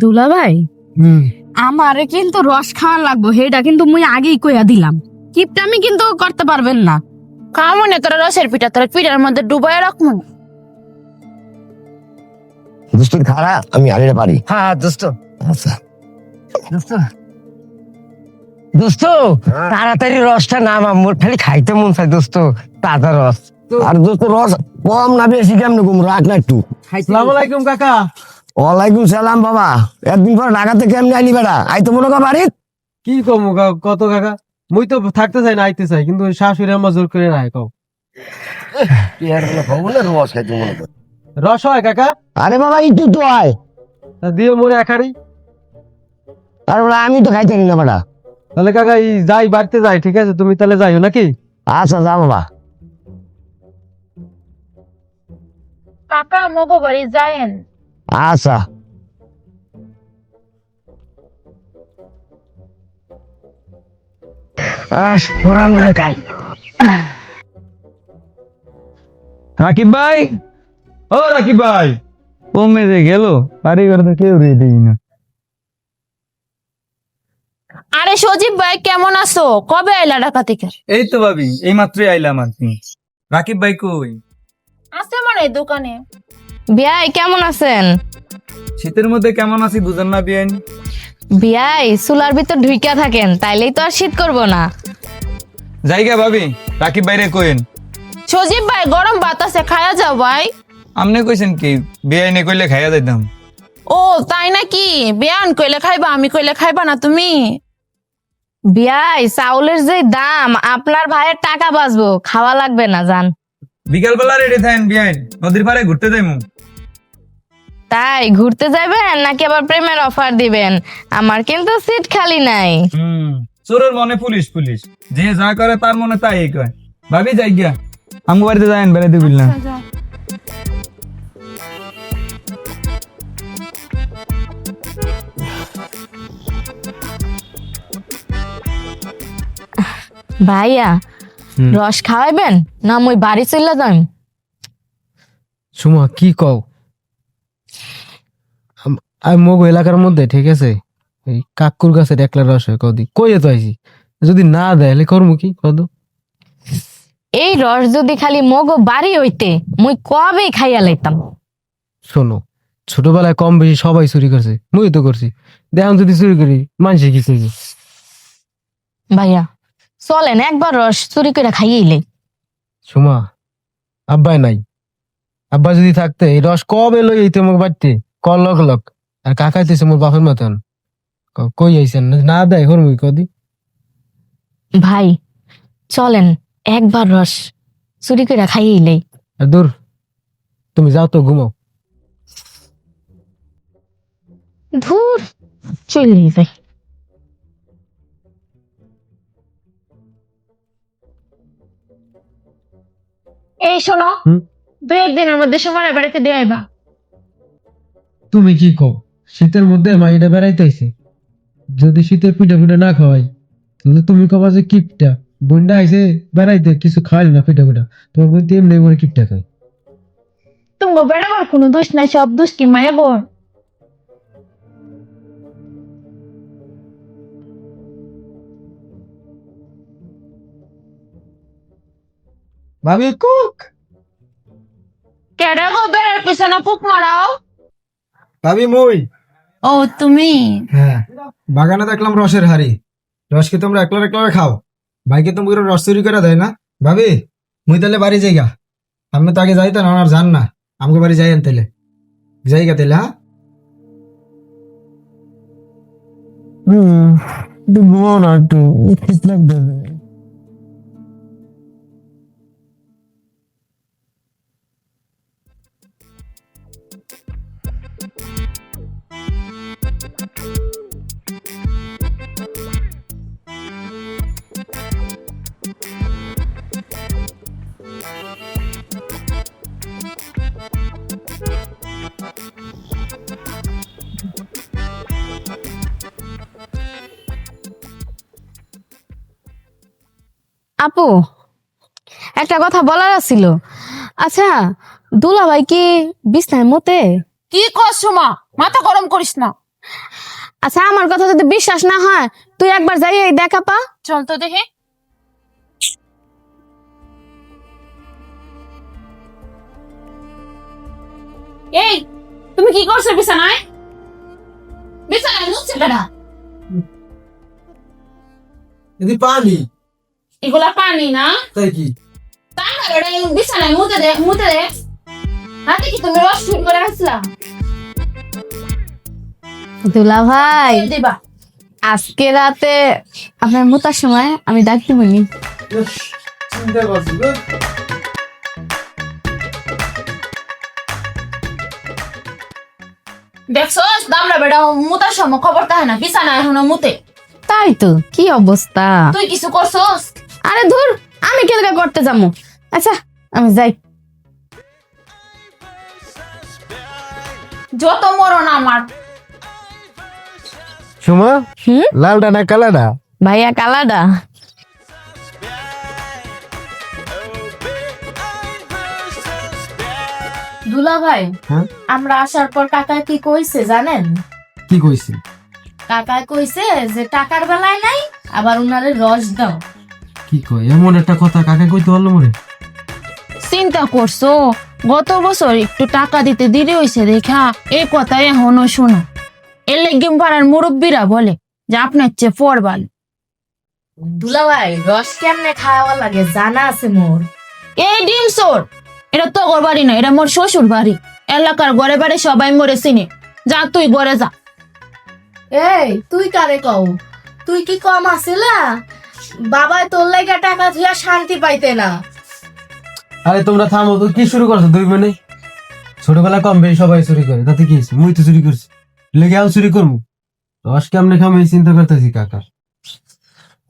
দুলা ভাই আমারে কিন্তু রস খাওয়ান লাগবো, হেটা কিন্তু মুই আগেই কইয়া দিলাম। কিপটামি কিন্তু করতে পারবেন না। কামনে তোরা রসের পিঠা তোরা পিঠার মধ্যে ডুবাই রাখবো। দোস্তুর খারা আমি আড়িটা পারি। হ্যাঁ দোস্ত। আচ্ছা দোস্ত দোস্ত তাড়াতাড়ি রসটা নামা, মোর খালি খাইতে মন চাই দোস্ত, তাজা রস। আর দোস্ত রস কম না বেশি কেমন কম রাখ না একটু। আসসালামু আলাইকুম কাকা। ওয়ালাইকুম সালাম বাবা, একদিন পর ঢাকাতে কেমনি আইলি বেড়া? আই তো মনে কর বাড়ি। কি কম কত কাকা, মুই তো থাকতে চাই না আইতে চাই, কিন্তু শাশুড়ি আমার জোর করে নাই কও। রস খাইতে মনে কর। রস হয় কাকা? আরে বাবা একটু তো আয়, তা দিও মোরে একারি। তারপরে আমি তো খাইতে নি না বেড়া। তাহলে কাকা এই যাই, বাড়িতে যাই, ঠিক আছে? তুমি তাহলে যাইও নাকি? আচ্ছা যা বাবা। কাকা মগো বাড়ি যায়েন। আচ্ছা রাকিব ভাই, ও রাকিব ভাই, কমে যে গেল বাড়ি ঘর তো কেউ রেডি না। আরে সজীব ভাই কেমন আছো? কবে আইলা ঢাকা থেকে? এই তো ভাবি এই মাত্রই আইলাম আর কি। রাকিব ভাই কই? আছে মানে দোকানে। বিয়াই কেমন আছেন? শীতের মধ্যে কেমন আছি বুঝেন না বিয়ান। বিয়াই চুলার ভিতর ঢুইকা থাকেন, তাইলেই তো আর শীত করবো না। জায়গা ভাবি, রাকিব ভাইরে কইন। সজীব ভাই গরম ভাত আছে, খায়া যাও ভাই। আমনে কইছেন কি বিয়াইনে কইলে খাইয়া যাইতাম? ও তাই নাকি? বেয়ান কইলে খাইবা, আমি কইলে খাইবা না তুমি? বিয়াই চাউলের যে দাম, আপনার ভাইয়ের টাকা বাঁচবো, খাওয়া লাগবে না জান। বিকাল বেলা রেডি থাকেন বিয়াইন, নদীর পাড়ে ঘুরতে যাইমু। তাই ঘুরতে যাবেন নাকি আবার প্রেমের অফার দিবেন? আমার কিন্তু সিট খালি নাই। চোরের মনে পুলিশ পুলিশ, যে যা করে তার মনে তাই কয়। ভাবি যাই গিয়া, আমগো বাড়িতে যাইন বেড়াইতে বললাম। ভাইয়া রস খাওয়াইবেন না মই বাড়ি চলে যাই? সুমা কি কও? আমি মগো এলাকার মধ্যে, ঠিক আছে, এই কাকুর গাছে একলা রস হয় কদি, কই তো আইছি, যদি না দেয় তাহলে করবো কি কদ? এই রস যদি খালি মগো বাড়ি হইতে, মুই কবে খাইয়া লাইতাম। শোনো, ছোটবেলায় কম বেশি সবাই চুরি করছে, মুই তো করছি, দেখুন যদি চুরি করি মানুষে কি করবে? ভাইয়া চলেন একবার রস চুরি করে খাইয়েইলে। সুমা, আব্বাই নাই, আব্বা যদি থাকতে এই রস কবে লই আইতে মোক বাড়তে, কল লক লক, আর কাকাইতেছে মোর বাপের মতন, কই আইছেন না দেয় হরমুই কদি। ভাই চলেন একবার রস চুরি করে খাইয়েইলে। আর দূর, তুমি যাও তো ঘুমাও। ধুর, চলে যাই। এই শোনো, হুম? 2 একদিনের মধ্যে সময় বাড়িতে দিয়ে আইবা। তুমি কি কও? শীতের মধ্যে মাইটা বেড়াইতেছে, যদি শীতের পিঠা পিঠা না খাওয়াই তাহলে তুমি কবা যে কিপটা বন্ডা আইছে বেড়াইতে, কিছু খাওয়াইল না পিঠা পিঠা, তোমার বলতে এমনি করে কিপটা খাই। তুমি বেড়াবার কোনো দোষ নাই, সব দোষ কি মায়া বোন? ভাবি কুক, কেডা গো বেড়ার পিছনে পুক মারাও? ভাবি মই। ও তুমি? হ্যাঁ, বাগানে দেখলাম রসের হাড়ি, রস কি তোমরা একলা একলা খাও? ভাইকে তুমি রস চুরি করে দেয় না? ভাবি মুই তাহলে বাড়ি যাইগা, আমি তো আগে যাইতাম, আর জান না আমাকে বাড়ি যাই তাহলে, যাইগা তাহলে। একটু ঘুমাও না, একটু শীত লাগতেছে। আপু একটা কথা বলার ছিল। আচ্ছা দুলা ভাই কি বিছনায় মতে? কি করছ মা, মাথা গরম করিস না। আচ্ছা আমার কথা যদি বিশ্বাস না হয় তুই একবার যাই এই দেখা পা। চল তো দেখি। এই তুমি কি করছো বিছানায়? বিছানায় মুছছে কেডা? এদি পানি এগুলা পানি না? তাই কি তাই না বেটা, এই বিছানায় মুতে দে, মুতে দে। হাতে কি তুমি রস শুট করে আসলা? দুলা ভাই দিবা। আজকে রাতে আপনার মোতার সময় আমি ডাক দিবনি। চিন্তা করছি গো। দেখছো দামড়া বেটা মুতার সময় খবর তাহে না, বিছানায় এখনো মুতে। তাই তো, কি অবস্থা। তুই কিছু করছস? আরে ধুর, আমি কেন করতে যাবো। আচ্ছা আমি যাই। যত মরণ আমার। সুমা হুম লালটা না কালাটা? ভাইয়া কালাডা। দুলা ভাই, হ্যাঁ? আমরা আসার পর কাকা কি কইছে জানেন? কি কইছি? কাকা কইছে যে টাকার বেলায় নাই, আবার উনারে রস দাও। কি কই এমন একটা কথা কাকে কইতে পারলো মনে? চিন্তা করছো, গত বছর একটু টাকা দিতে দেরি হয়েছে দেখা এই কথা এখনো শোনো। এর লেগে পাড়ার মুরব্বীরা বলে যে আপনার চেয়ে পরবাল। দুলা ভাই রস কেমনে খাওয়া লাগে জানা আছে মোর। এই ডিম সোর, এটা তো ওর বাড়ি না, এটা মোর শ্বশুর বাড়ি। এলাকার ঘরে বাড়ি সবাই মরে চিনে। যা তুই ঘরে যা। এই তুই কারে কও? তুই কি কম আসিলা? বাবাই তোর লাগা টাকা ধুয়া শান্তি পাইতে না। আরে তোমরা থামো তো, কি শুরু করছো দুই মানে? ছোটবেলা কম বেশি সবাই চুরি করে, তাতে কি হয়েছে? মুই তো চুরি করছি, লেগে আও চুরি করবো? রস কেমনে খামে চিন্তা করতেছি কাকা।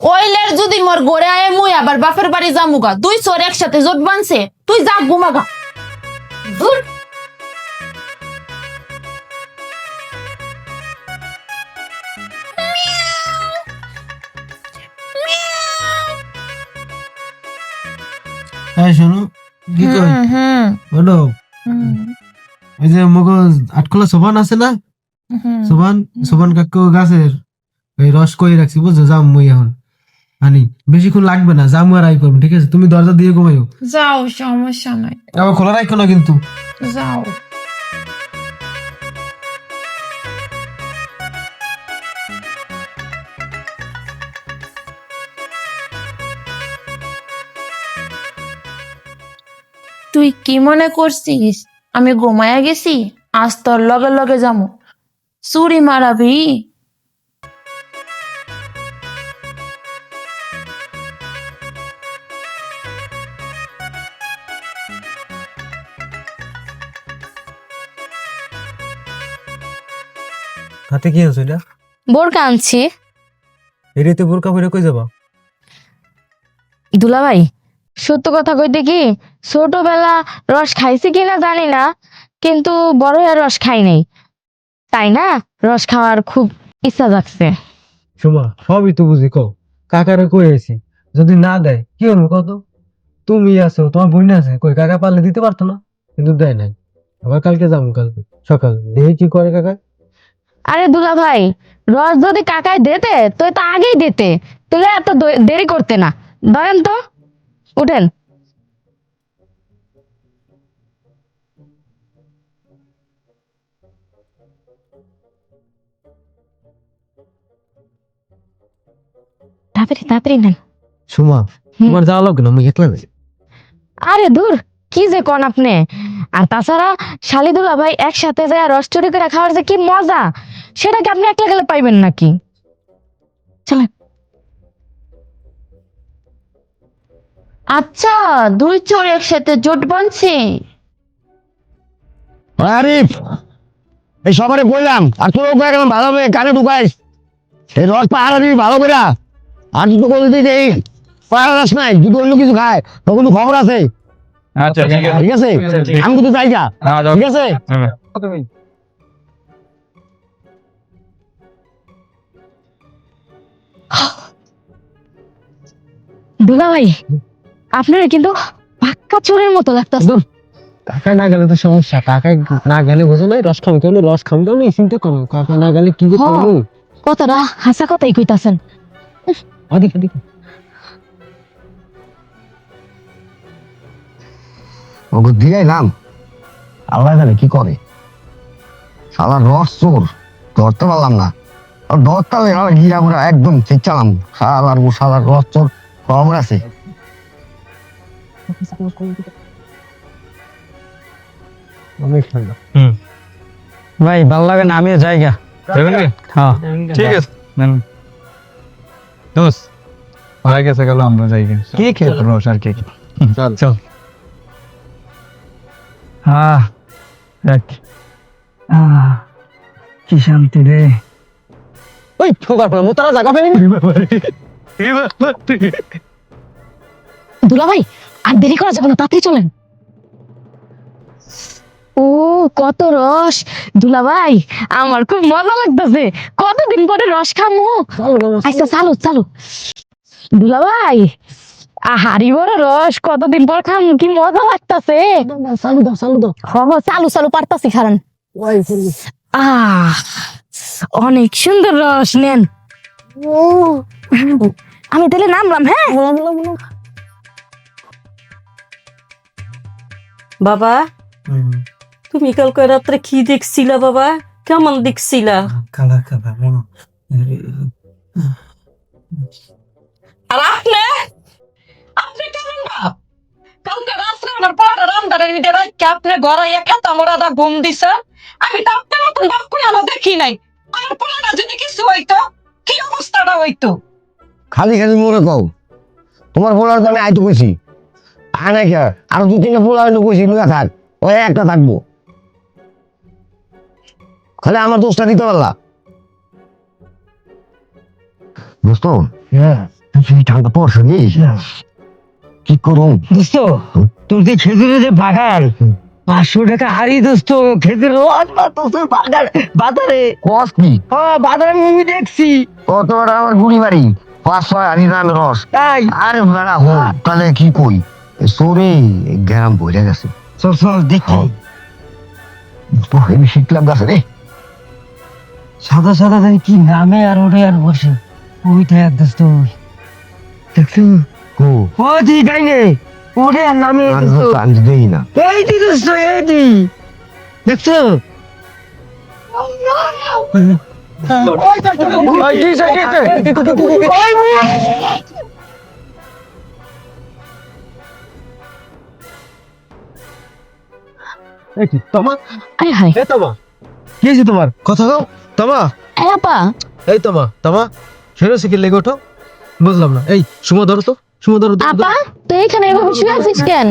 ওইলের যদি মোর ঘরে আয় মুই আবার বাপের বাড়ি যামুগা। দুই চোর একসাথে জোট বানছে, তুই যা ঘুমাগা। ধুর। হ্যাঁ শোনো, কি কই বলো, ওই যে মগজ আটকলা সোবান আছে না, সোবান সোবান কাকু গাছের ওই রস কই রাখছি বুঝছো, যাম মুই এখন আনি, বেশিক্ষণ লাগবে না, যাম আর আই করবো, ঠিক আছে? তুমি দরজা দিয়ে ঘুমাইও, যাও, সমস্যা নাই, আবার খোলা রাখো না কিন্তু। যাও। তুই কি মনে করছিস আমি ঘুমায়া গেছি? আজ তোর লগে লগে যামু, চুরি মারাবি? হাতে কি আছে এটা? বোরকা আনছি। এরিতে বোরকা পরে কই যাবা? দুলা ভাই সত্য কথা কইতে কি, ছোটবেলা রস খাইছি কিনা জানি না, কিন্তু বড় হয়ে রস খাই নাই, তাই না রস খাওয়ার খুব ইচ্ছা জাগছে। শোমা সবই তো বুঝি, কও কাকারে কই আইছি, যদি না দেয় কি হবে কত? তুমি আছো, তোমার বোন আছে, কই কাকা পারলে দিতে পারতো না, কিন্তু দেয় নাই। আবার কালকে যাবো, কালকে সকাল দেখি কি করে কাকা। আরে দুলা ভাই রস যদি কাকায় দিতে তো এটা আগেই দিতে, তুই এত দেরি করতে না। ধরেন তো, উঠেন। তাড়াতাড়ি তাড়াতাড়ি নেন। শোমা তোমার যাওয়া লাগবে না, আমি একলা যাই। আরে দূর, কি যে কোন আপনি। আর তাছাড়া শালিদুলা ভাই একসাথে যায় রস চুরি করে খাওয়ার যে কি মজা, সেটা কি আপনি একলা গেলে পাইবেন নাকি? চলেন। আচ্ছা, দুই চোর একসাথে জোট বানছে। আরিফ, এই সবারে বললাম, আর তোর উপরে একদম ভালো করে কানে ঢুকাইস, এই রস পাহারা দিবি ভালো করে। আর তুই তো করে দিই এই পাহারা রস নাই, যদি অন্য কিছু খায় তখন তো খবর আছে, আচ্ছা ঠিক আছে। ঠিক আছে? আমি কিন্তু জায়গা, হ্যাঁ, যাও। ঠিক আছে? হ্যাঁ। দুলা ভাই আপনারা কিন্তু পাক্কা চোরের মতো লাগতেছে। কাকা না গেলে তো সমস্যা, কাকা না গেলে বোঝো নাই, রস খাম কেমন, রস খাম কেমন, এই চিন্তা করো, কাকা না গেলে কি যে হ। করবো। কথাটা হাসা কথাই কইতাছেন। ওদিকে ওদিকে ওকে দিয়ে এলাম, আল্লাহ জানে কি করে। শালা রস চোর, ধরতে পারলাম না। আর ধরতে হবে না, গিয়ে আমরা একদম ঠিক চালাম। শালার রস চোর খবর আছে। অনেক ঠান্ডা। ভাই ভালো লাগে না, আমিও জায়গা। যাবেন কি? হ্যাঁ ঠিক আছে নেন। দোস্ত হয়ে গেছে, গেল আমরা যাই গে। কি খেয়ে রস আর কি। চল চল। কি শান্তি রে। ওই ঠোকার পর মোতারা জায়গা পেলি দুলা ভাই আর দেরি করা যাবে না, তাড়াতাড়ি চলেন। ও কত রস দুলা ভাই, আমার খুব মজা লাগতেছে, কতদিন পরে রস খামু। আচ্ছা চালু চালু দুলা ভাই, হারি বড় রস কতদিন পর খামু, কি মজা লাগতাছে। চালু দাও চালু দাও। চালু চালু পারতাছি, খারান। অনেক সুন্দর রস, নেন। আমি তাহলে নামলাম। হ্যাঁ বাবা, তুমি কালকে রাত্রে কি দেখছিলা বাবা? কেমন দেখছিলা? কালা কালা মনো আর আপনি আপনি কেমন বাপ? কালকে রাত্রে আমার পাড়া রান্দারে নিতে রাখি আপনি ঘরে একা তামরাদা ঘুম দিছে। আমি তো আপনার মতন বাপ করে আলো দেখি নাই। আমার পাড়াটা যদি কিছু হইতো, কি অবস্থাটা হইতো? খালি খালি মনে কও, তোমার পোলার তো আমি আইতো কইছি। আয় না কে, আরো 2-3টা পোলা হয়তো কইছি, লুয়া থাক, ওই একটা থাকবো। খালি আমার দোষটা দিতে পারলা। দোস্ত, তুই ঠান্ডা পড়ছে নি, কি করুন? দোস্ত তোর যে খেজুরের যে বাগান, 500 টাকা হারি দোস্ত, খেজুর রস তোর বাগান বাজারে। কস কি? হ্যাঁ বাজারে আমি দেখছি। কত বড় আমার গুড়ি বাড়ি, 500 আনি দাম রস। তাই আরে বেড়া হো, তাহলে কি কই, সরে গ্রাম বইরা গেছে। চল চল দেখি। হেবি শিখলাম গাছে রে। সাদা সাদা জানি কি নামে, আর ওরে আর বসে ওই থাক দোস্ত। দেখছো কো ও দি গাইনে ওরে আর নামে দোস্ত। আমি দেই না। এই দি দোস্ত, এই দি দেখছো। এই কি তোমা? আয় হায়, এ তোমা, কি হয়েছে তোমার? কথা কও তোমা। এই আপা, এই তোমা তোমা, হেরো সাইকেল লেগে ওঠো। বুঝলাম না, এই সুমো ধরো তো, সুমো ধরো। আপা তুই এখানে এভাবে শুয়ে আছিস কেন?